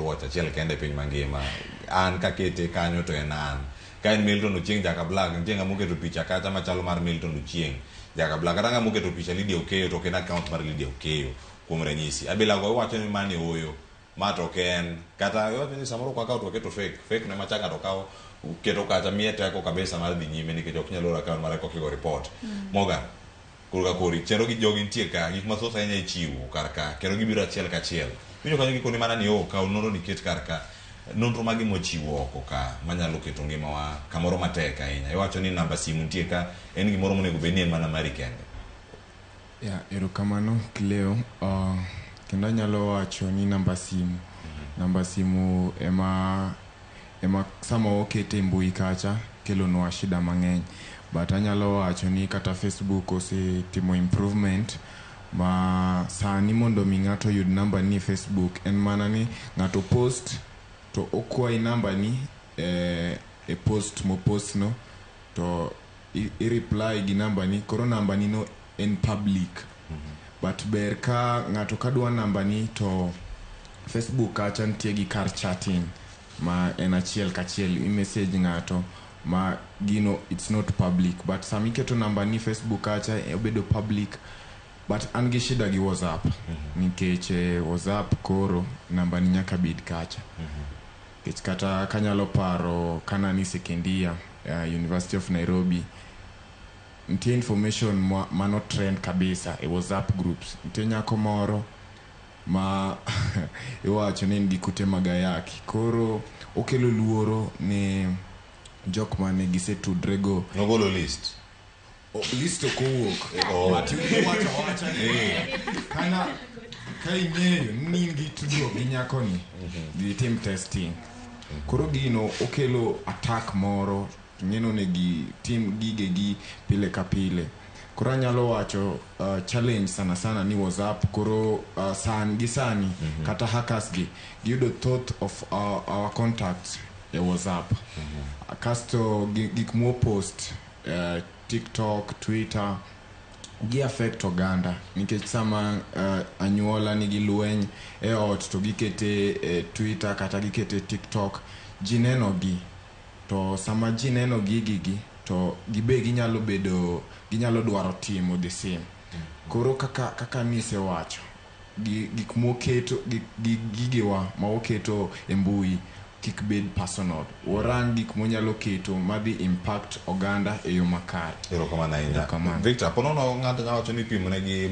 watch achiel kende piny mangima an kakete kanyo to en an ka en Milton Ochieng Jaka Black ntienga muketo picha kacha machalo mar Milton Ochieng Jaka Black kata muketo picha Lydia Okeyo to ken account mar Lydia Okeyo kuom ranyisi abila go wacho ni mani oyo ma to ken kata yo ni samoro kwa account waketo fake ne machanga to kawo keto kacha miete ko kabisa mar dhi nyime nikech ok nyalo account mar ko kigo report moga kurga kori chero gi jogi ntie ka gik mathoth ahinya ichiwo karka kendo gibiro achiel kachiel winjo kanyo gikoni mana ni ka nonro niket karka nonro magi mochiwo oko ka manyalo keto ngimawa kamoro matek ahinya iwacho ni namba simu ntie ka en gimoro monego bedni en mana mari kende erokamano Kileo kendo anyalo wacho ni namba simu ema sama okete mbui kacha kelonwa shida mang'eny but anyalo wacho ni kata Facebook osetimo improvement ma sani mondo mi ng'ato yud namba ni Facebook en mana ni ng'ato post to okwayi namba ni e post mo post no to i reply gi namba ni koro namba ni no en public but ber ka ng'ato kadwa namba ni to Facebook kacha ntie gi kar chatting ma en achiel kachiel i message ng'ato ma gino it's not public but sami keto namba ni Facebook kacha obedo public but an gi shida gi WhatsApp nikech WhatsApp koro namba ni nyaka bid kacha kech kata kanyalo paro kana ni sekendia University of Nairobi ntie information mano trend kabisa e WhatsApp groups ntie nyako moro ma iwacho ni ngi kute magayaki koro okelo luoro ni jok mane gisetudrego nogolo list okowuok but wacho ni kana ing'eyo ni ngi tudruok gi nyako ni gi team testing koro gino okelo attack moro ng'eno ne gi team gige pile ka pile koro anyalo wacho challenge sana ni WhatsApp koro sani kata hackers giyudo thought of our contacts e WhatsApp kasto gik mo post TikTok, Twitter gi affect oganda nikech sama anyuola ni gilueny e ot to gikete Twitter kata gikete TikTok jineno gi to sama jineno gigi to gibe ginyalo dwaro timo the same koro kaka mise wacho gik moketo gigewa ma oketo e mbui kik bed personal warang gik monyalo keto madhi impact oganda e yo makare erokamano ahinya Victor ponono ng'ato nyawacho ni pimo ne gi